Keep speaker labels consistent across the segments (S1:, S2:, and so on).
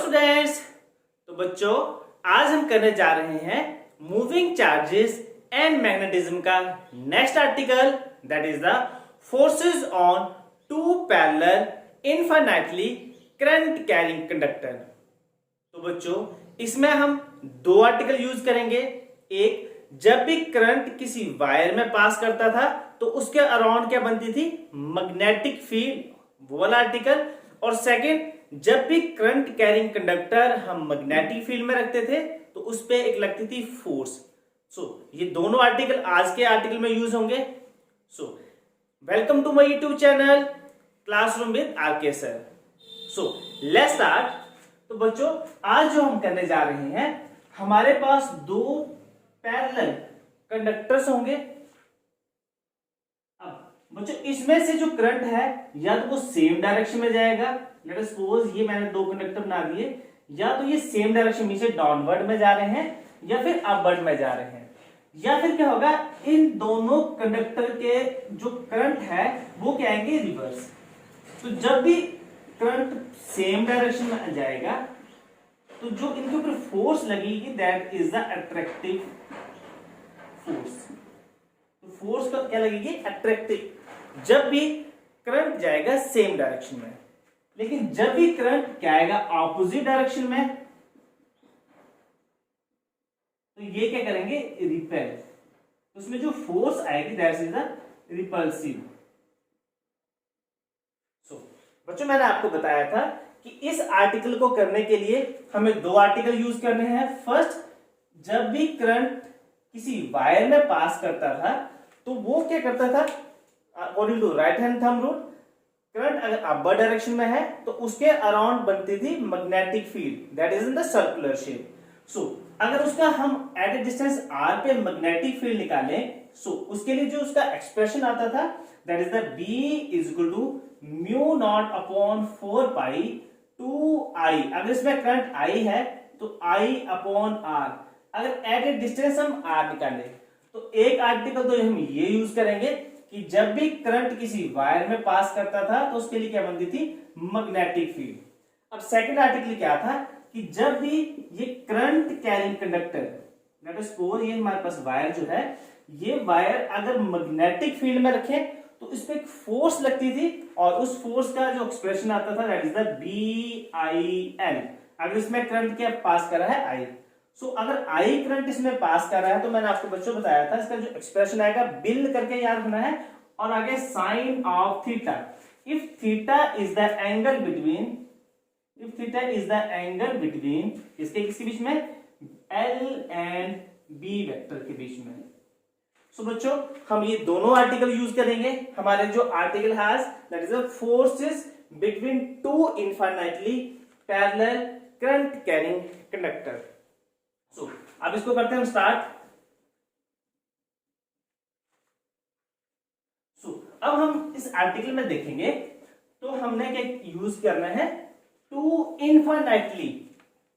S1: Students, तो बच्चों आज हम करने जा रहे हैं मूविंग चार्जेस एंड मैग्नेटिज्म का next article, that is the forces on two parallel infinitely current carrying conductor. तो बच्चों इसमें हम दो आर्टिकल यूज करेंगे। एक, जब भी करंट किसी वायर में पास करता था तो उसके अराउंड क्या बनती थी, मैग्नेटिक फील्ड, वो वाला आर्टिकल। और सेकंड, जब भी करंट कैरिंग कंडक्टर हम मैग्नेटिक फील्ड में रखते थे तो उस पे एक लगती थी फोर्स। ये दोनों आर्टिकल आज के आर्टिकल में यूज होंगे। Welcome to my YouTube channel classroom with RK sir. Let's start. तो बच्चों आज जो हम करने जा रहे हैं, हमारे पास दो पैरेलल कंडक्टर्स होंगे। अब बच्चों इसमें से जो करंट है या तो वो सेम डायरेक्शन में जाएगा, लेट अस सपोज ये मैंने दो कंडक्टर बना दिए, या तो ये सेम डायरेक्शन में से डाउनवर्ड में जा रहे हैं या फिर अपवर्ड में जा रहे हैं, या फिर क्या होगा, इन दोनों कंडक्टर के जो करंट है वो क्या आएंगे, रिवर्स। तो जब भी करंट सेम डायरेक्शन में जाएगा तो जो इनके ऊपर फोर्स लगेगी that is the attractive force. तो फोर्स का क्या लगेगी, अट्रैक्टिव, जब भी करंट जाएगा सेम डायरेक्शन में। लेकिन जब भी करंट क्या आएगा, ऑपोजिट डायरेक्शन में, तो ये क्या करेंगे, रिपेल। उसमें जो फोर्स आएगी दैट इज द रिपल्सिव। बच्चों मैंने आपको बताया था कि इस आर्टिकल को करने के लिए हमें दो आर्टिकल यूज करने हैं। फर्स्ट, जब भी करंट किसी वायर में पास करता था तो वो क्या करता था, according to right hand thumb rule, current अगर अपवर्ड डायरेक्शन में है तो उसके अराउंड बनती थी magnetic field that is in the circular shape. अगर उसका हम एट ए डिस्टेंस r पे मैग्नेटिक फील्ड निकालें, उसके लिए जो उसका एक्सप्रेशन आता था that is the B is equal to mu naught upon 4 pi 2I। अगर इसमें करंट I है तो I अपॉन R। अगर एट ए डिस्टेंस हम R निकालें तो एक आर्टिकल तो हम ये यूज करेंगे कि जब भी करंट किसी वायर में पास करता था तो उसके लिए क्या बनती थी, मैग्नेटिक फील्ड। अब सेकंड आर्टिकल क्या था कि जब भी ये current carrying conductor, let us suppose ये हमारे पास वायर जो है, ये वायर अगर मैग्नेटिक फील्ड में रखें तो इस पे एक फोर्स लगती थी और उस फोर्स का जो एक्सप्रेशन आता था दैट इज द BIL। अगर इसमें करंट क्या पास कर रहा है, I। अगर I करंट इसमें पास कर रहा है तो मैंने आपको बच्चों बताया था इसका जो एक्सप्रेशन आएगा, बिल करके याद रखना है, और आगे sine of theta. If theta is the angle between, if theta is the angle between इसके किसके बीच में, L एंड B वेक्टर के बीच में। बच्चों हम ये दोनों आर्टिकल यूज करेंगे। हमारे जो article has that is the forces between two infinitely parallel current carrying conductor. अब इसको करते हैं हम स्टार्ट। अब हम इस आर्टिकल में देखेंगे तो हमने क्या यूज करना है, टू इनफाइनाइटली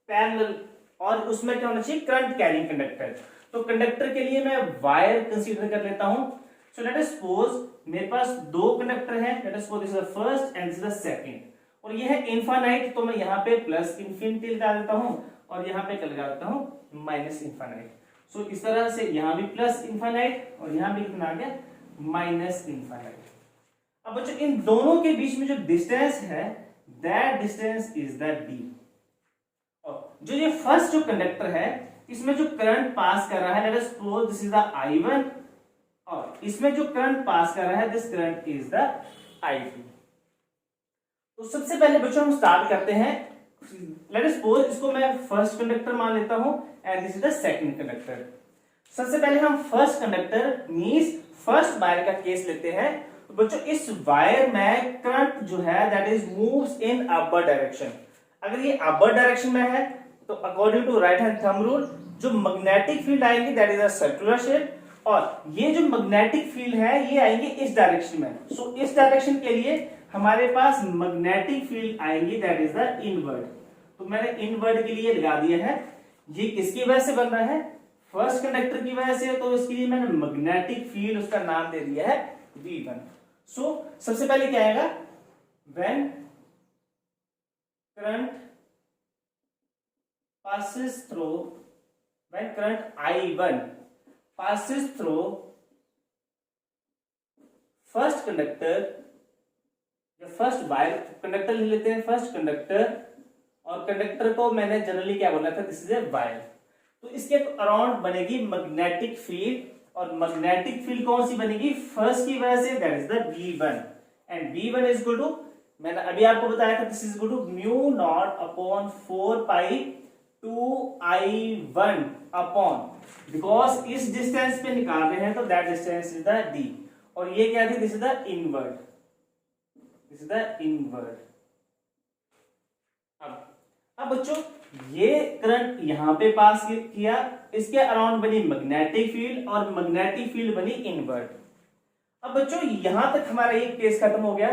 S1: पैरेलल, और उसमें क्या होना चाहिए, करंट कैरिंग कंडक्टर। तो कंडक्टर के लिए मैं वायर कंसीडर कर लेता हूं। लेट अस सपोज मेरे पास दो कंडक्टर हैं, let us suppose this is the first and this is the second, और ये है इनफाइनाइट, तो मैं यहाँ पे प्लस इन्फिनिटी लगा देता हूं और यहाँ पे लगा देता हूं माइनस इनफाइनाइट। इस तरह से यहाँ भी प्लस इनफाइनाइट और यहाँ भी कितना आ गया, माइनस इनफाइनाइट। अब बच्चों इन दोनों के बीच में जो डिस्टेंस है that distance is the D। और जो ये फर्स्ट जो कंडक्टर है इसमें जो करंट पास कर रहा है, let us suppose this is the I1, और इसमें जो करंट पास कर रहा है this current is the I2। तो सबसे पहले बच्चों हम स्टार्ट करते हैं। लेट अस सपोज इसको मैं फर्स्ट कंडक्टर मान लेता हूं and this is the second conductor. सबसे पहले हम first conductor means first wire का केस लेते हैं। तो बच्चों इस वायर में करंट जो है that is moves in upward direction. अगर ये अपवर्ड डायरेक्शन में है तो according to right hand thumb rule जो मैग्नेटिक फील्ड आएंगे that is a circular shape, और ये जो मैग्नेटिक फील्ड है ये आएंगे इस डायरेक्शन में। इस डायरेक्शन के लिए हमारे पास मैग्नेटिक फील्ड आएंगी दैट इज द इनवर्ड। तो मैंने इनवर्ड के लिए लगा दिया है। ये किसकी वजह से बन रहा है, फर्स्ट कंडक्टर की वजह से, तो इसके लिए मैंने मैग्नेटिक फील्ड उसका नाम दे दिया है V1। सबसे पहले क्या आएगा, when current passes through when current I1 passes through first conductor, जो फर्स्ट वायर कंडक्टर ले लेते हैं, फर्स्ट कंडक्टर, और कंडक्टर को मैंने जनरली क्या बोला था, दिस इज ए वायर। तो इसके अराउंड बनेगी मैग्नेटिक फील्ड, और मैग्नेटिक फील्ड कौन सी बनेगी, फर्स्ट की वजह से, that is the V1, and V1 is equal to, मैंने अभी आपको बताया था, this is equal to mu naught upon 4 pi 2I1 upon, because इस डिस्टेंस पे निकाल रहे हैं तो that distance is the D, और ये क्या थी, this is the inward, this is the inward. अब बच्चों ये करंट यहां पे पास किया, इसके अराउंड बनी मैग्नेटिक फील्ड, और मैग्नेटिक फील्ड बनी इनवर्ड। अब बच्चों यहां तक हमारा ये केस खत्म हो गया।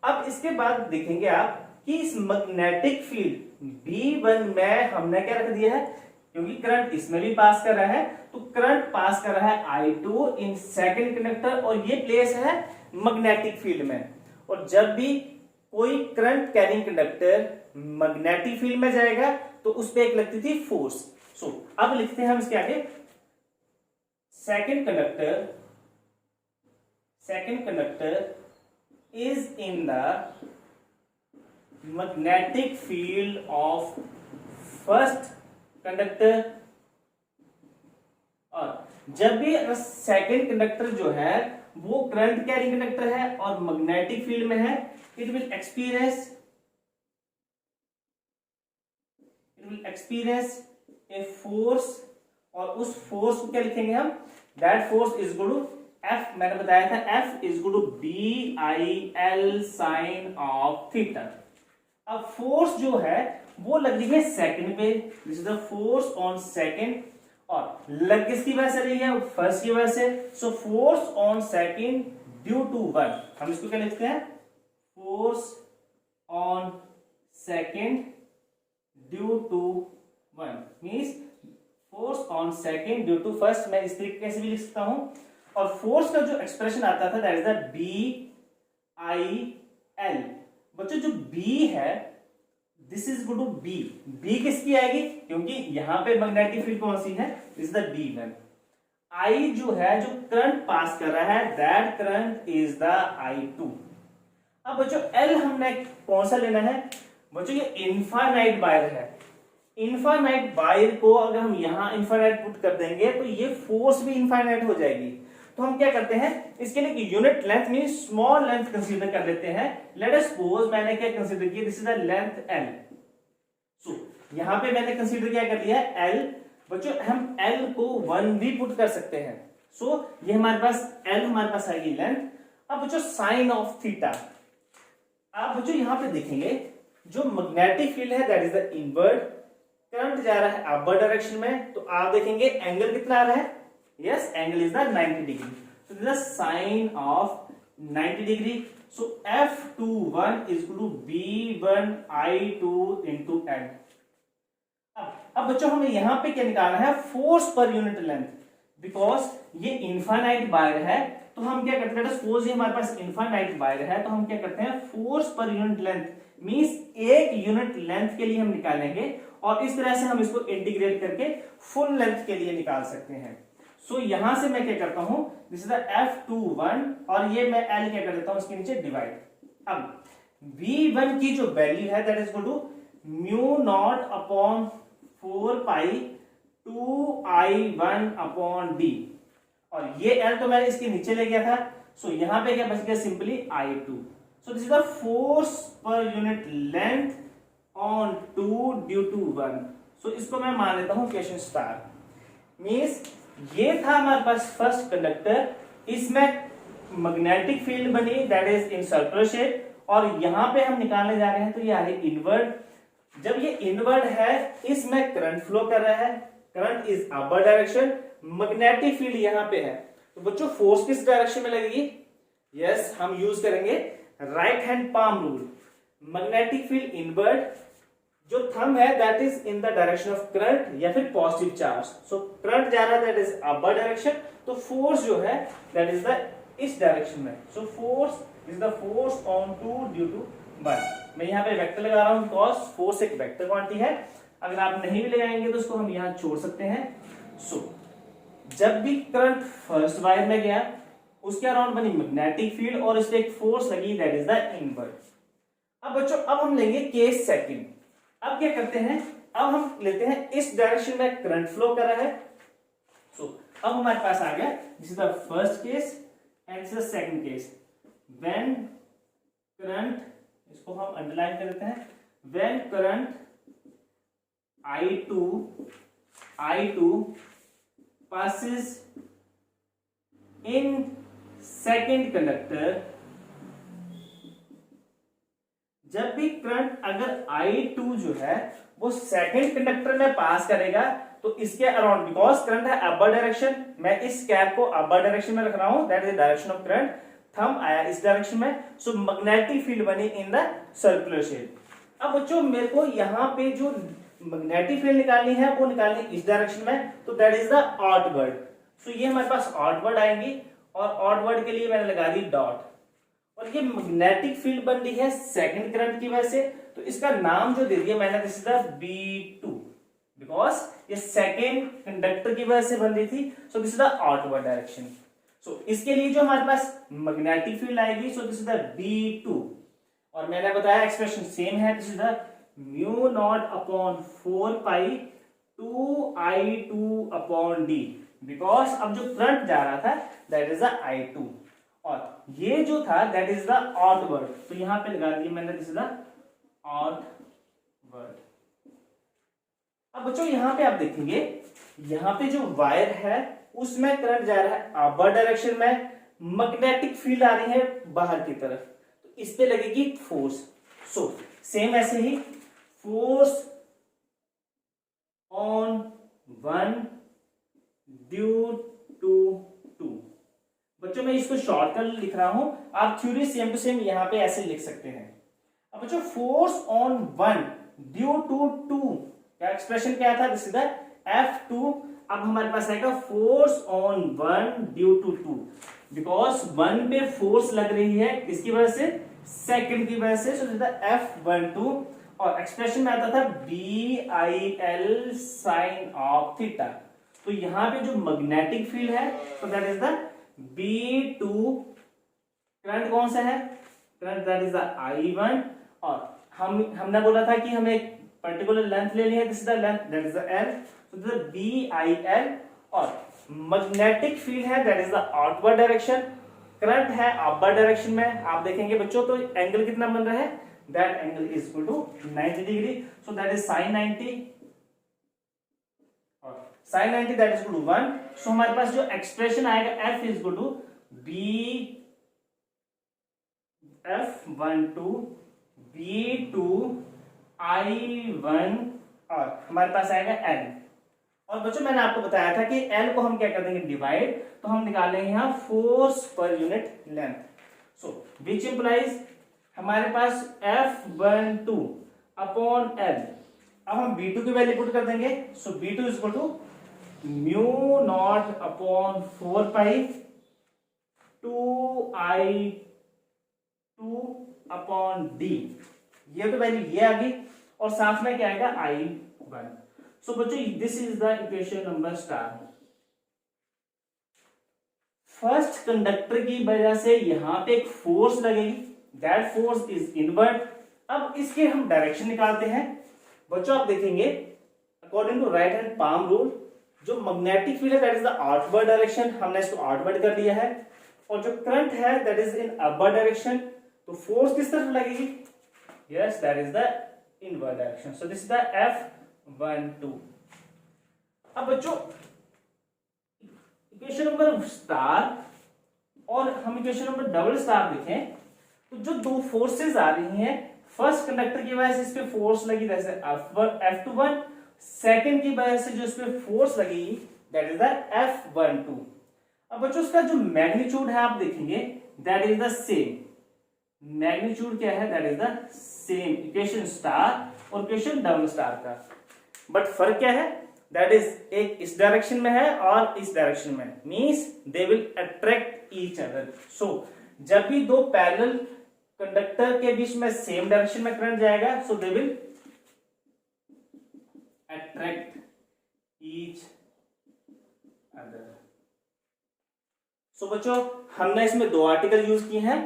S1: अब इसके बाद देखेंगे आप कि इस मैग्नेटिक फील्ड B1 में हमने क्या रख दिया है, क्योंकि करंट इसमें भी पास कर रहा है, तो करंट पास कर रहा है I2 इन सेकंड कंडक्टर, और ये प्लेस है मैग्नेटिक फील्ड में। और जब भी कोई current carrying conductor magnetic field में जाएगा तो उस पर एक लगती थी फोर्स। सो अब लिखते हैं हम इसके आगे, second conductor is in the magnetic field of first conductor, और जब भी सेकंड कंडक्टर जो है वो करंट कैरिंग कंडक्टर है और मैग्नेटिक फील्ड में है, it will experience a force, और उस फोर्स को क्या लिखेंगे हम, that force is equal to F, मैंने बताया था F is equal to BIL sine of theta. अब फोर्स जो है वो लग रही है सेकंड पे, this is the force on second, और लग किसकी वजह से रही है, फर्स्ट की वजह से। So force on second due to 1, हम इसको क्या लिखते हैं, force on second due to 1 means force on second due to first, मैं इस तरीके से भी लिख सकता हूं। और फोर्स का जो एक्सप्रेशन आता था दैट इज द BIL। बच्चों जो B है this is equal to B किसकी आएगी, क्योंकि यहां पे मैग्नेटिक फील्ड कौन सी है, this is the B1। I जो है जो करंट पास कर रहा है, that current is the I2। अब बच्चों L हमने कौन सा लेना है, बच्चों ये इनफाइनाइट वायर है। इनफाइनाइट वायर को अगर हम यहां इनफाइनाइट पुट कर देंगे तो ये फोर्स भी इनफाइनाइट हो जाएगी। तो हम क्या करते हैं, इसके लिए unit length mean small length consider कर लेते हैं। लेट अस सपोज मैंने क्या कंसीडर किया, this is the length L। सो यहां पे मैंने कंसीडर क्या कर लिया है L। बच्चों हम L को 1 भी पुट कर सकते हैं। सो ये हमारे पास L हमारे पास आएगी लेंथ। अब बच्चों साइन ऑफ थीटा, आप बच्चों यहां पे देखेंगे जो मैग्नेटिक फील्ड है that is the inward, current जा रहा है अपर डायरेक्शन में, तो आप देखेंगे एंगल कितना आ रहा है, yes angle is the 90 degree. So this is sine of 90 degree. So F21 is equal to B1I2 into L। अब बच्चों हमें यहां पे क्या निकालना है, force per unit length, because ये इनफाइनाइट वायर है। तो हम क्या करते हैं, सपोज ये हमारे पास इनफाइनाइट वायर है, तो हम क्या करते हैं, force per unit length means एक यूनिट लेंथ के लिए हम निकालेंगे, और इस तरह से हम इसको इंटीग्रेट करके फुल लेंथ के लिए निकाल सकते हैं। सो यहां से मैं क्या करता हूं, दिस इज द F21, और ये मैं L क्या कर देता हूं, इसके नीचे डिवाइड। अब V1 की जो वैल्यू है that is equal to mu naught upon 4 pi 2I1 upon D, और ये L तो मैंने इसके नीचे ले गया था। सो यहां पे क्या बच गया, simply I2। So this is the force per unit length on 2 due to 1। So इसको मैं मान लेता हूं क्वेश्चन स्टार। मींस ये था हमारे पास फर्स्ट कंडक्टर, इसमें मैग्नेटिक फील्ड बनी that is in circular shape, और यहां पे हम निकालने जा रहे हैं तो ये आ रही इनवर्ड। जब ये इनवर्ड है इसमें करंट फ्लो कर रहा है, current is upper direction, magnetic field यहां पे है, तो बच्चों फोर्स किस डायरेक्शन में लगेगी, यस हम यूज करेंगे right hand palm rule. Magnetic field inward, जो थंब है that is in the direction of current या फिर पॉजिटिव चार्ज। सो करंट जा रहा है दैट इज अपर डायरेक्शन, तो फोर्स जो है दैट इज द इस डायरेक्शन में। So force is the force on 2 due to 1। मैं यहाँ पे वेक्टर लगा रहा हूं बिकॉज फोर्स एक वेक्टर क्वांटिटी है। अगर आप नहीं भी लगाएंगे तो उसको हम यहाँ छोड़ सकते हैं। सो जब भी करंट फर्स्ट वायर में गया, उसके अराउंड बनी मैग्नेटिक फील्ड और इसपे एक फोर्स लगी, दैट इज द इनवर्ट। अब बच्चों अब हम लेंगे केस सेकंड। अब क्या करते हैं, अब हम लेते हैं इस डायरेक्शन में करंट फ्लो कर रहा है। सो अब हमारे पास आ गया this is the first case and this is the second case. When current, इसको हम अंडरलाइन कर देते हैं, when current I2 passes in second conductor, जब भी करंट अगर I2 जो है वो सेकंड कंडक्टर में पास करेगा तो इसके अराउंड, बिकॉज करंट है अपर डायरेक्शन, मैं इस कैप को अपर डायरेक्शन में रख रहा हूं, that is the direction of current, thumb आया इस डायरेक्शन में, सो मैग्नेटिक फील्ड बनी इन द सर्कुलर शेप। अब बच्चों मेरे को यहाँ पे जो मैग्नेटिक फील्ड निकालनी है वो निकालनी इस डायरेक्शन में, तो that is the odd word. So ये हमारे पास ऑड वर्ड आएंगी और ऑड वर्ड के लिए मैंने लगा दी डॉट, और ये मैग्नेटिक फील्ड बन रही है सेकंड करंट की वजह से, तो इसका नाम जो दे दिया मैंने, this is the B2, because ये सेकंड कंडक्टर की वजह से बन रही थी, so this is the outward direction. So इसके लिए जो हमारे पास मैग्नेटिक फील्ड आएगी, सो दिस इज द B2, और मैंने बताया एक्सप्रेशन सेम है, this is the mu naught upon 4 pi 2I2 upon D, because अब जो करंट जा रहा था दैट इज द I2 और ये जो था that is the odd word, तो यहां पे लगा दिया मैंने this is the odd word. अब बच्चों यहां पे आप देखेंगे, यहां पे जो वायर है उसमें करंट जा रहा है अपर डायरेक्शन में, मैग्नेटिक फील्ड आ रही है बाहर की तरफ, तो इस पे लगेगी फोर्स। सो सेम ऐसे ही force on one due to two. बच्चों मैं इसको शॉर्टकट लिख रहा हूं, आप थ्योरी सेम टू सेम यहां पे ऐसे लिख सकते हैं। अब बच्चों force on one due to two का एक्सप्रेशन क्या था, दिस इज द F2। अब हमारे पास आएगा force on one due to two, because one पे फोर्स लग रही है किसकी वजह से, सेकंड की वजह से, सो दिस इज द F12 और एक्सप्रेशन में आता था BIL साइन ऑफ थीटा। तो यहां पे जो मैग्नेटिक फील्ड है तो that is the B2, current कौन सा है, current that is the I1, और हमने बोला था कि हमें एक पर्टिकुलर लेंथ लेनी है, this is the length that is the L, so this is BIL, और मैग्नेटिक फील्ड है that is the outward direction, current है अपर डायरेक्शन में। आप देखेंगे बच्चों तो एंगल कितना बन रहा है, that angle is equal to 90 degree, so that is sin 90 और sin 90 that is equal to 1। सो हमारे पास जो एक्सप्रेशन आएगा F is equal to F12 B2 I1 और हमारे पास आएगा L। और बच्चों मैंने आपको बताया था कि L को हम क्या कर देंगे डिवाइड, तो हम निकालेंगे यहाँ force per unit length, so which implies हमारे पास F12 अपॉन L। अब हम B2 की वैल्यू पुट कर देंगे, so B2 is equal to mu naught upon 4 pi 2I2 upon D, ये तो वैल्यू ये आ गई और साथ में क्या आएगा I1। सो बच्चों this is the equation number star. First conductor की वजह से यहां पे एक फोर्स लगेगी, दैट फोर्स इज इनवर्ट। अब इसके हम डायरेक्शन निकालते हैं। बच्चों आप देखेंगे according to right hand palm rule, जो मैग्नेटिक फील्ड है that is the outward direction, हमने इसको आउटवर्ड कर दिया है, और जो करंट है that is in upper direction, तो फोर्स किस तरफ लगेगी, yes that is the inward direction, so this is the F12। अब बच्चों इक्वेशन नंबर स्टार और हम इक्वेशन नंबर डबल स्टार देखें तो जो दो फोर्सेस आ रही हैं, फर्स्ट कंडक्टर की वजह से इस पे फोर्स लगी जैसे F21, सेकंड की वजह से जो इस पे फोर्स लगी दैट इज द F12। अब बच्चों उसका जो मैग्नीट्यूड है आप देखेंगे that is the same, magnitude क्या है that is the same equation star और इक्वेशन डबल स्टार का, बट फर्क क्या है, दैट इज एक इस डायरेक्शन में है और इस डायरेक्शन में, means they will attract each other. So जब भी दो पैरेलल कंडक्टर के बीच में सेम डायरेक्शन में करंट जाएगा, so they will attract each other. So बच्चों हमने इसमें दो आर्टिकल यूज किए हैं.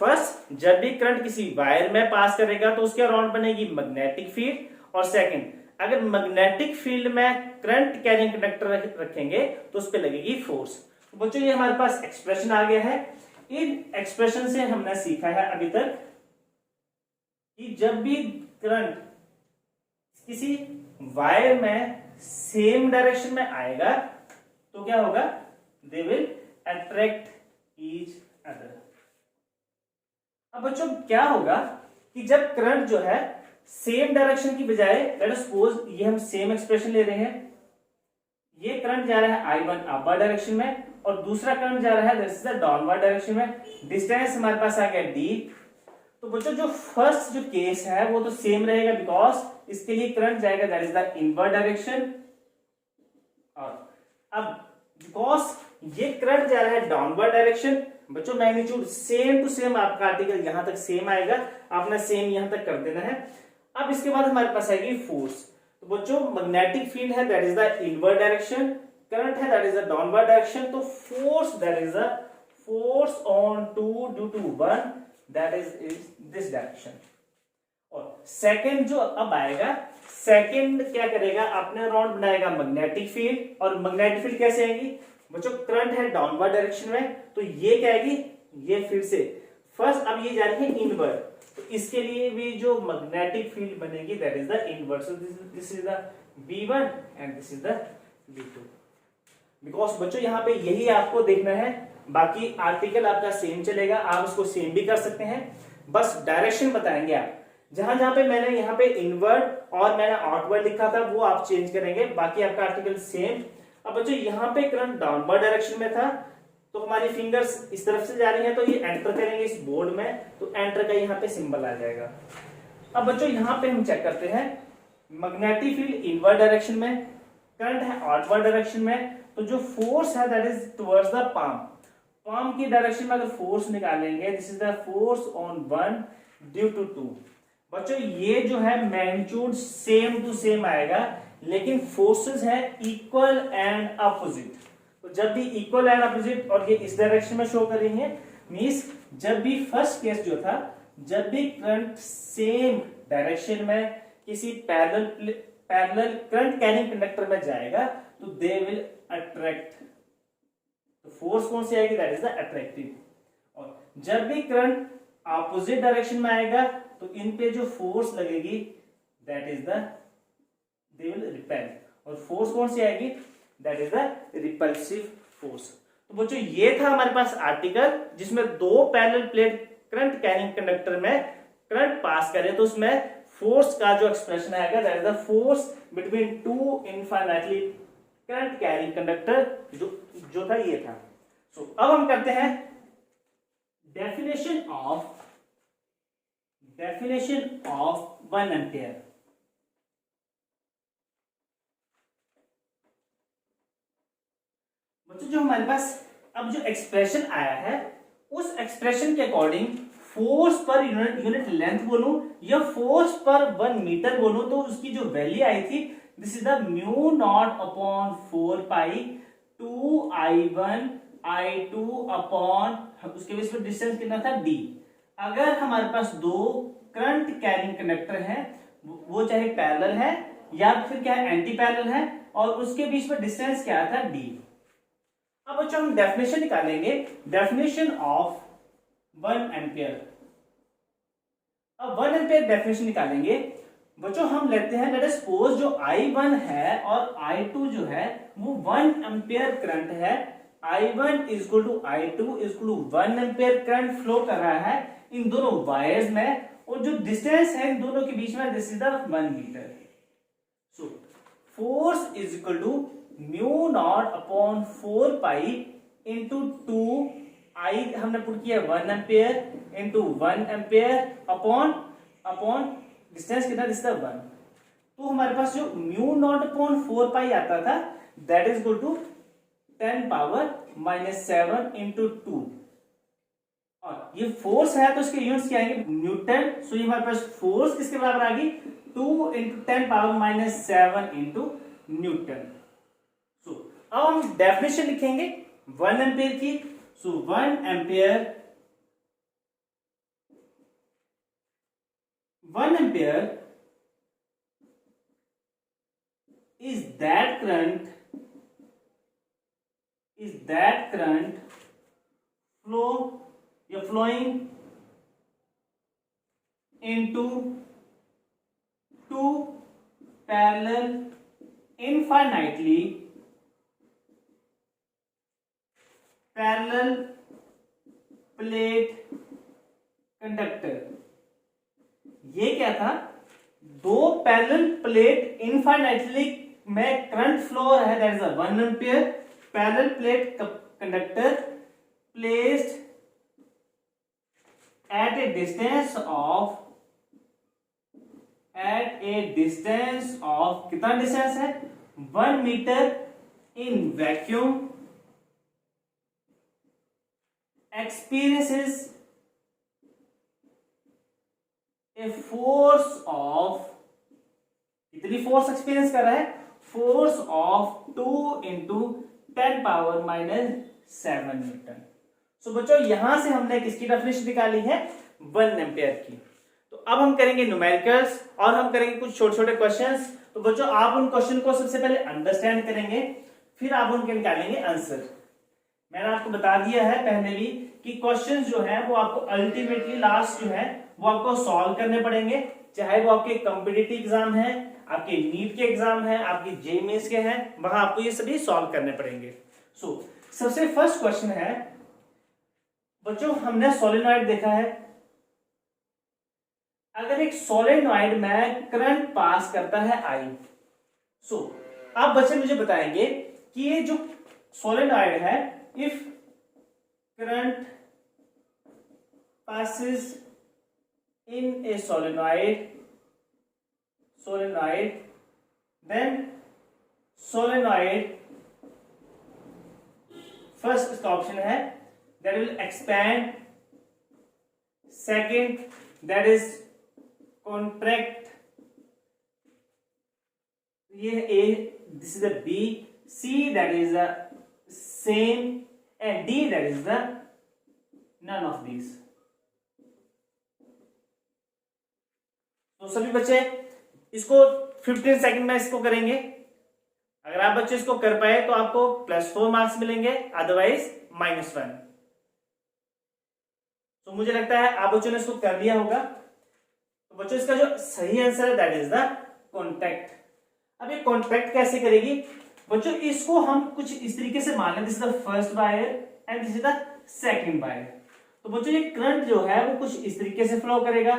S1: फर्स्ट, जब भी करंट किसी वायर में पास करेगा तो उसके अराउंड बनेगी मैग्नेटिक फील्ड. और सेकंड, अगर मैग्नेटिक फील्ड में करंट कैरिंग कंडक्टर रखेंगे तो उस पर लगेगी फोर्स. तो बच्चों ये हमारे पास एक्सप्रेशन आ गया है. इन एक्सप्रेशन से हमने सीखा है अभी तक कि जब भी करंट किसी वायर में सेम डायरेक्शन में आएगा तो क्या होगा, दे विल अट्रैक्ट ईच अदर. अब बच्चों क्या होगा कि जब करंट जो है सेम डायरेक्शन की बजाय, लेट अस सपोज ये हम सेम एक्सप्रेशन ले रहे हैं, ये करंट जा रहा है I1 अपवर्ड डायरेक्शन में और दूसरा करंट जा रहा है this is the downward direction में. डिस्टेंस हमारे पास आ गया d. तो बच्चों जो फर्स्ट जो केस है वो तो सेम रहेगा बिकॉज इसके लिए करंट जाएगा that is the inward direction. और अब बिकॉज ये करंट जा रहा है डाउनवर्ड डायरेक्शन, बच्चों मैग्नीट्यूड सेम टू सेम आपका आर्टिकल यहां तक सेम आएगा, आपने सेम यहां तक कर देना है. अब इसके बाद हमारे पास आएगी फोर्स. तो बच्चों मैग्नेटिक फील्ड है that is the inward direction, current है that is the downward direction. तो force that is the force on two due to one that is this direction. और सेकंड जो अब आएगा, सेकंड क्या करेगा, अपने अराउंड बनाएगा मैग्नेटिक फील्ड. और मैग्नेटिक फील्ड कैसे आएगी बच्चों, करंट है डाउनवर्ड डायरेक्शन में तो ये क्या आएगी, ये फिर से फर्स्ट अब ये जा रही है इनवर्ड, तो इसके लिए भी जो मैग्नेटिक फील्ड बनेगी that is the inward. So this is the V1 and this is the V2. Because बच्चों यहाँ पे यही आपको देखना है, बाकी आर्टिकल आपका सेम चलेगा, आप उसको सेम भी कर सकते हैं, बस डायरेक्शन बताएंगे आप. जहां जहां पे मैंने यहाँ पे इनवर्ड और मैंने आउटवर्ड लिखा था वो आप चेंज करेंगे, बाकी आपका आर्टिकल सेम. अब बच्चों यहाँ पे करंट डाउनवर्ड डायरेक्शन में था तो हमारी फिंगर्स इस तरफ से जा रही है तो ये एंटर करेंगे इस बोर्ड में, तो एंटर का यहाँ पे सिंबल आ जाएगा. अब बच्चों यहाँ पे हम चेक करते हैं, मैग्नेटिक फील्ड इनवर्ड डायरेक्शन में, करंट है आउटवर्ड डायरेक्शन में, तो जो फोर्स है that is towards the palm. Palm की डायरेक्शन में अगर फोर्स निकालेंगे this is the force on one due to two. बच्चों ये जो है मैग्नीट्यूड सेम टू सेम आएगा लेकिन फोर्सेस है इक्वल एंड अपोजिट. तो जब भी इक्वल एंड अपोजिट और ये इस डायरेक्शन में शो कर रही है मींस जब भी फर्स्ट केस जो था, जब भी करंट सेम डायरेक्शन में किसी पैरेलल करंट कैरिंग कंडक्टर में जाएगा तो दे विल अट्रैक्ट. तो फोर्स कौन सी आएगी, दैट इज द अट्रैक्टिव. और जब भी करंट अपोजिट डायरेक्शन में आएगा तो इन पे जो फोर्स लगेगी that is the they will repel. और फोर्स कौन सी आएगी, that is the repulsive force. तो बच्चों ये था हमारे पास आर्टिकल जिसमें दो parallel plate current carrying conductor में करंट पास करे तो उसमें फोर्स का जो एक्सप्रेशन आएगा that is the force between two infinitely current carrying conductor जो था ये था. सो अब हम करते हैं डेफिनेशन ऑफ 1 एम्पियर. बच्चों जो हमारे पास अब जो एक्सप्रेशन आया है उस एक्सप्रेशन के according force per unit length बोलूं या फोर्स पर 1 मीटर बोलूं तो उसकी जो वैल्यू आई थी this is the mu naught upon 4 pi 2I1 I2 upon उसके बेस पर डिस्टेंस कितना था d. अगर हमारे पास दो करंट कैरिंग कंडक्टर हैं वो चाहे पैरेलल है या फिर क्या है एंटी पैरेलल है और उसके बीच में डिस्टेंस क्या था d. अब बच्चों हम डेफिनेशन निकालेंगे, डेफिनेशन ऑफ 1 एम्पियर. अब 1 एम्पियर डेफिनेशन निकालेंगे बच्चों. हम लेते हैं लेट अस सपोज जो I1 है और I2 जो है वो 1 एम्पियर करंट है. I1 is equal to I2 is equal to 1 ampere current flow कर रहा है इन दोनों वायर्स में और जो डिस्टेंस है इन दोनों के बीच में this is the 1 metre. So force is equal to mu naught upon 4 pi into 2 I हमने पुट किया 1 ampere into 1 ampere upon distance कितना दिस 1. तो हमारे पास जो म्यू नॉट अपॉन 4 पाई आता था that is equal to 10 power -7 into 2. और ये फोर्स है तो इसके यूनिट्स क्या आएंगे न्यूटन. सो ये हमारे पास फोर्स किसके बराबर आ गई 2 इंटू 10⁻⁻7 इंटू न्यूटन। सो अब हम डेफिनेशन लिखेंगे 1 एम्पियर की। सो 1 ampere is that current flowing into two parallel parallel plate conductor। ये क्या था? दो पैरेलल प्लेट इनफाइनाइटली में करंट फ्लो है, that is 1 ampere parallel plate conductor placed at a distance of कितना डिस्टेंस है? 1 metre in vacuum experiences a force of, कितनी force experience कर रहा है? Force of 2 into 10⁻⁻7 newton. So बच्चों यहां से हमने किसकी डेफिनेशन निकाली है? 1 एम्पियर की। तो अब हम करेंगे न्यूमेरिकल्स और हम करेंगे कुछ छोटे छोटे क्वेश्चंस। तो बच्चों आप उन क्वेश्चन को सबसे पहले अंडरस्टैंड करेंगे, फिर आप उनके निकालेंगे आंसर। मैंने आपको बता दिया है पहले भी कि क्वेश्चंस जो है वो आपको अल्टीमेटली लास्ट जो है वो आपको सॉल्व करने पड़ेंगे, चाहे वो आपके कॉम्पिटिटिव एग्जाम है, आपके नीट के एग्जाम है, आपकी जेईई मेंस के हैं, वहां आपको ये सभी सॉल्व करने पड़ेंगे। सो सबसे फर्स्ट क्वेश्चन है बच्चों, हमने सोलेनॉइड देखा है। अगर एक सोलेनॉइड में करंट पास करता है आई, सो आप बच्चे मुझे बताएंगे कि ये जो सोलेनॉइड है, if current passes in a solenoid then solenoid first इसका ऑप्शन है that will expand, second that is contract, ये A, this is the B, C that is the same, and D that is the none of these। तो सभी बच्चे इसको 15 second में इसको करेंगे। अगर आप बच्चे इसको कर पाए तो आपको +4 मार्क्स मिलेंगे, अदरवाइज -1। तो मुझे लगता है आप बच्चों ने इसको कर लिया होगा। तो बच्चों इसका जो सही आंसर है दैट इज द कॉन्टैक्ट। अब ये कॉन्टैक्ट कैसे करेगी बच्चों? इसको हम कुछ इस तरीके से मान लें, this is the first wire and this is the second wire. तो बच्चों ये करंट जो है वो कुछ इस तरीके से फ्लो करेगा।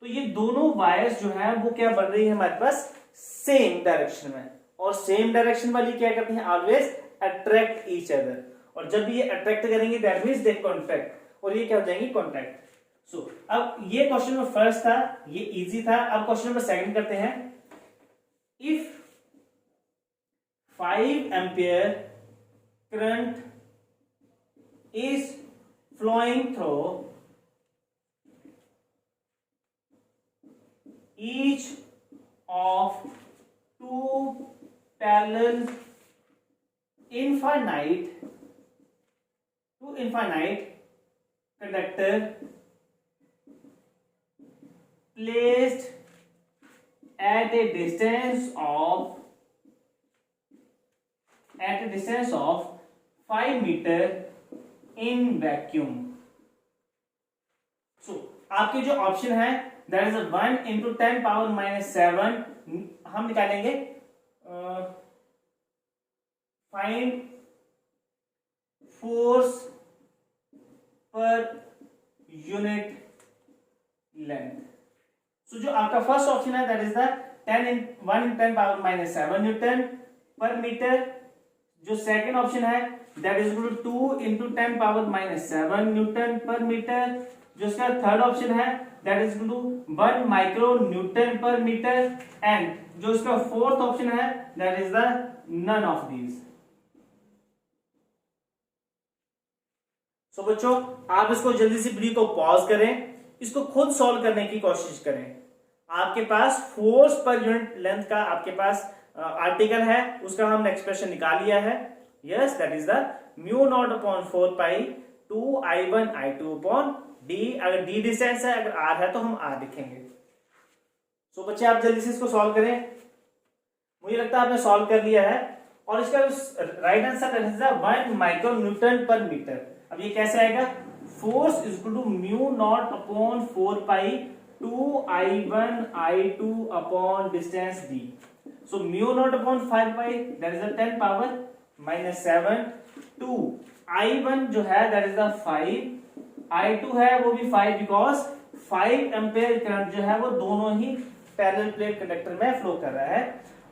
S1: तो ये दोनों वायर्स जो है वो क्या बन रही है हमारे पास? सेम डायरेक्शन में। और सेम डायरेक्शन वाली क्या करती है? Always attract each other. और जब भी ये अट्रैक्ट करेंगे दैट मींस दे कॉन्टैक्ट, और ये क्या हो जाएंगी? कॉन्टैक्ट। सो अब ये क्वेश्चन नंबर फर्स्ट था, ये इजी था। अब क्वेश्चन नंबर सेकंड करते हैं। If 5 ampere current is flowing through each of two parallel infinite conductor placed at a distance of 5 meter in vacuum। So आपके जो ऑप्शन है दैट इज 1 इंटू 10⁻⁻7 हम निकालेंगे। Find force per unit length. So जो आपका first option है that is the 1 in 10⁻⁻7 newton per metre. जो second option है that is 2 into 10⁻⁻7 newton per metre. जो इसका थर्ड ऑप्शन है that is 1 micro newton per metre. And जो इसका फोर्थ ऑप्शन है that is the none of these. So बच्चों आप इसको जल्दी से वीडियो को पॉज करें, इसको खुद सॉल्व करने की कोशिश करें। आपके पास फोर्स पर यूनिट लेंथ का आपके पास आर्टिकल है, उसका हमने एक्सप्रेशन निकाल लिया है। Yes, that is the mu naught upon 4 pi 2I1 I2 upon D. अगर डी डिस्टेंस है, अगर आर है तो हम आर लिखेंगे। सो बच्चे आप जल्दी से इसको सॉल्व करें। मुझे लगता है आपने सॉल्व कर लिया है। और इसका राइट आंसर है 1 माइक्रो न्यूटन पर मीटर। अब ये कैसे आएगा? Force is equal to mu naught upon 4 pi 2I1 I2 upon distance D. So mu naught upon 5 pi that is the 10 power -7 2 I1 जो है दैट इज द 5, I2 है वो भी 5 because 5 ampere current जो है वो दोनों ही पैरेलल प्लेट कंडक्टर में फ्लो कर रहा है।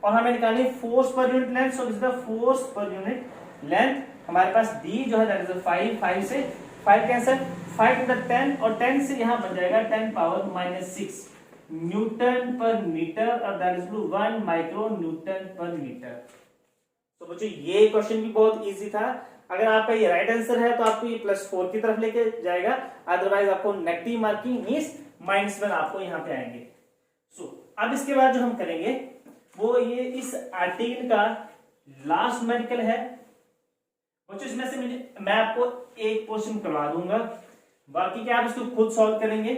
S1: और हमें निकालनी force per unit length. So this is the force per unit length. हमारे पास डी जो है दैट इज 5 से 5 कैंसिल, 5 टू द 10 और 10 से यहां बन जाएगा 10 पावर -6 न्यूटन पर मीटर और that is 1 micro newton per metre. तो बच्चों ये क्वेश्चन भी बहुत इजी था। अगर आपका ये राइट आंसर है तो आपको ये +4 की तरफ लेके जाएगा, अदरवाइज आपको नेगेटिव मार्किंग मींस -1 आपको यहाँ पे आएंगे। सो अब इसके बाद जो हम करेंगे वो ये इस आर्टिकल का लास्ट न्यूमेरिकल है। बच्चों इसमें से मैं आपको एक क्वेश्चन करवा दूंगा, बाकी क्या आप इसको खुद सॉल्व करेंगे।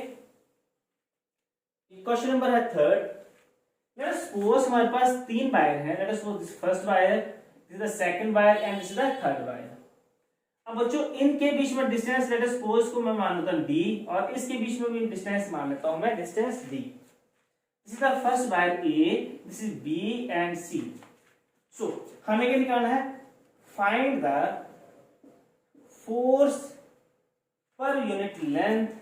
S1: क्वेश्चन नंबर है 3rd। सपोज हमारे पास 3 वायर है। Let us suppose this first wire, this is the second wire and this is the third wire. अब बच्चों इनके बीच में डिस्टेंस लेट अस सपोज को मैं मान लेता हूं d और इसके बीच में भी डिस्टेंस मान लेता हूं मैं distance d। This is the first wire A, this is B and C. So हमें क्या निकालना है? Find the force per unit length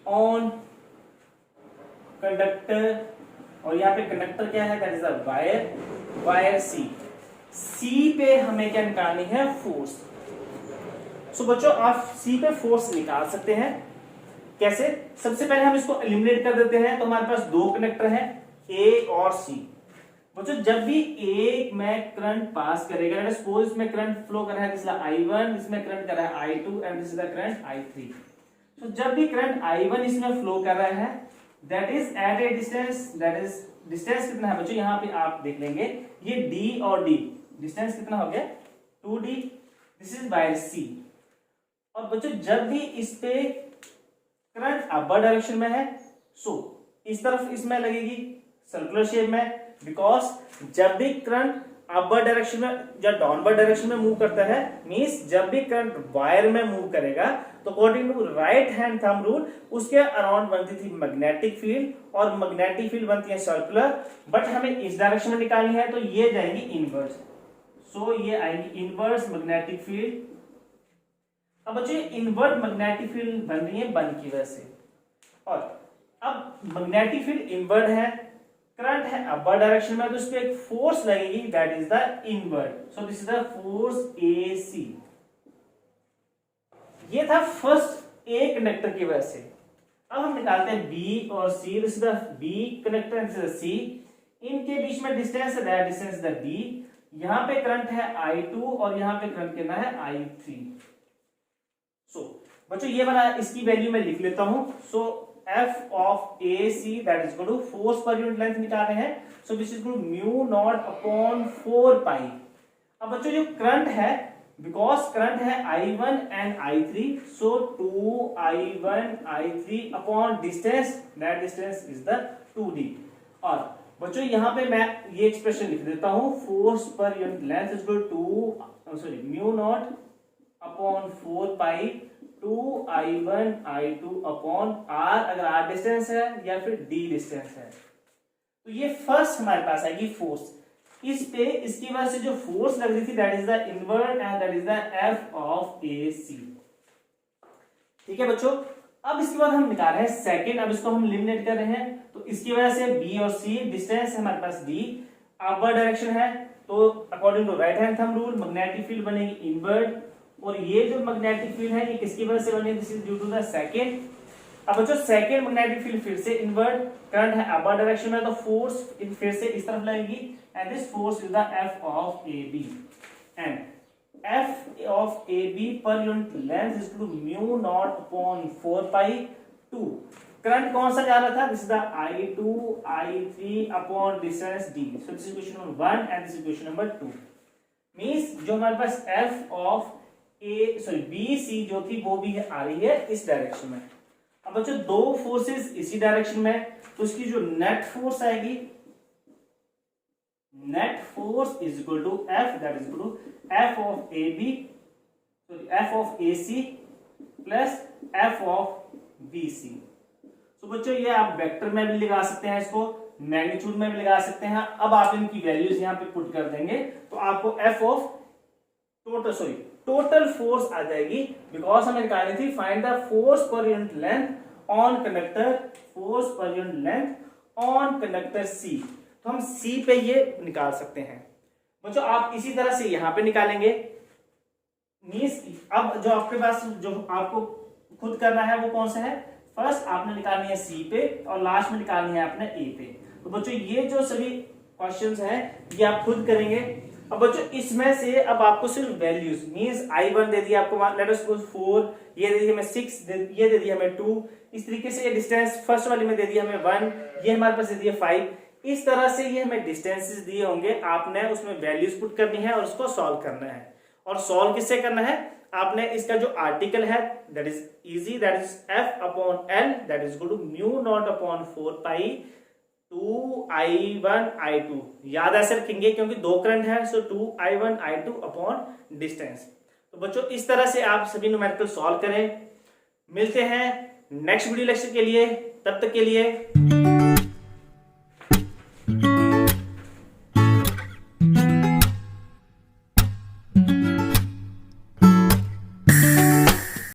S1: on conductor। और यहाँ पे कंडक्टर क्या है? That is the wire C। C पे हमें क्या निकालनी है? फोर्स। सो बच्चों आप C पे फोर्स निकाल सकते हैं। कैसे? सबसे पहले हम इसको एलिमिनेट कर देते हैं। तो हमारे पास 2 कंडक्टर हैं A और C। बच्चों जब भी A में करंट पास करेगा, सपोज इसमें करंट फ्लो कर रहा है I1, इसमें करंट कर रहा है I2 and this is the current I3। तो जब भी करंट I1 इसमें फ्लो कर रहा है that is at a distance, that is distance कितना है बच्चों? यहाँ पे आप देख लेंगे ये D और D डिस्टेंस कितना हो गया? 2D। This is wire C। और बच्चों जब भी इस पे करंट अपर डायरेक्शन में है, सो इस तरफ इसमें लगेगी सर्कुलर शेप में, बिकॉज जब भी करंट अपर डायरेक्शन में या डाउनवर्ड डायरेक्शन में मूव करता है मींस जब भी करंट वायर में मूव करेगा तो according to right hand thumb rule उसके अराउंड बनती थी मैग्नेटिक फील्ड और मैग्नेटिक फील्ड बनती है सर्कुलर। बट हमें इस डायरेक्शन में निकालनी है तो ये जाएंगी इनवर्स। सो ये आएंगी इनवर्स मैग्नेटिक फील्ड। अब बच्चों इनवर्ट मैग्नेटिक फील्ड बन रही है बन की वजह से। और अब मैग्नेटिक फील्ड इनवर्ट है, करंट है अपर डायरेक्शन में, तो इस पे एक फोर्स लगेगी that is the invert. So this is the force AC। ये था फर्स्ट A कंडक्टर की वजह से। अब हम निकालते हैं B और C। This is the B conductor and this is the C। इनके बीच में डिस्टेंस है दैट डिस्टेंस द D। यहां पे करंट है I2 और यहां पे करंट कितना है I3। सो बच्चों ये वाला इसकी वैल्यू मैं लिख लेता हूं। सो F of AC that is equal to force per unit length निकाल रहे हैं। So this is equal to mu naught upon 4 pi. अब बच्चों जो करंट है बिकॉज करंट है I1 and I3, so 2I1 I3 upon distance, that distance is the 2D। और बच्चों यहां पे मैं ये एक्सप्रेशन लिख देता हूं, force per unit length is equal to mu naught upon 4 pi 2I1 I2 upon R, अगर R डिस्टेंस है या फिर D डिस्टेंस है। तो ये फर्स्ट हमारे पास आएगी फोर्स। इस पे इसकी वजह से जो फोर्स लग रही थी that is the invert and that is the F of AC। ठीक है बच्चों। अब इसके बाद हम निकाल रहे हैं सेकंड। अब इसको हम एलिमिनेट कर रहे हैं तो इसकी वजह से B और C डिस्टेंस है हमारे पास D, अपर डायरेक्शन है तो according to right hand thumb rule magnetic field बनेगी इनवर्ट। और ये जो मैग्नेटिक फील्ड है ये किसकी वजह से बनी? This is due to the second. अब बच्चों सेकंड मैग्नेटिक फील्ड फिर से इनवर्ट, करंट है अपर डायरेक्शन में तो फोर्स फिर से इस तरफ लगेगी and this force is the F of AB। And F of A B per unit length is two mu naught upon 4 pi 2। करंट कौन सा जा रहा था? This is the I2 I3 upon distance d। So this is question number 1 and this is question number 2। Means जो हमारे पास F of B C जो थी वो भी आ रही है इस डायरेक्शन में। अब बच्चों दो फोर्सेस इसी डायरेक्शन में, तो इसकी जो नेट फोर्स आएगी, net force is equal to F, that is equal to F of A B F of A C plus F of B C. तो बच्चों ये आप वेक्टर में भी लगा सकते हैं, इसको मैग्नीट्यूड में भी लगा सकते हैं। अब आप इनकी वैल्यूज यहाँ पे पुट कर देंगे तो आपको एफ ऑफ टोटल फोर्स आ जाएगी, बिकॉज हमें निकालनी थी find the force per unit length on conductor, force per unit length on conductor C. तो हम सी पे ये निकाल सकते हैं। बच्चों आप इसी तरह से यहां पे निकालेंगे। मींस अब जो आपके पास जो आपको खुद करना है वो कौन सा है? फर्स्ट आपने निकालनी है सी पे और लास्ट में निकालनी है आपने ए पे। तो बच्चों ये जो सभी क्वेश्चंस हैं ये आप खुद करेंगे। अब बच्चों इसमें से अब आपको सिर्फ वैल्यूज, मींस I1 दे दिया आपको, लेट अस सपोज 4, ये दे दी हमें 6, ये दे दी हमें 2, इस तरीके से ये डिस्टेंस फर्स्ट वाली में दे दी हमें 1, ये हमारे पास दे दिया 5। इस तरह से ये हमें डिस्टेंसेस दिए होंगे, आपने उसमें वैल्यूज पुट करनी है और उसको सॉल्व करना है। और सॉल्व किससे करना है? आपने इसका जो आर्टिकल है that is easy, that is F upon L, that is equal to mu naught upon 4 pi 2I1 I2 याद ऐसे रखेंगे क्योंकि दो करंट है, सो 2I1 I2 अपॉन डिस्टेंस। तो बच्चों इस तरह से आप सभी न्यूमेरिकल सॉल्व करें। मिलते हैं नेक्स्ट वीडियो लेक्चर के लिए, तब तक के लिए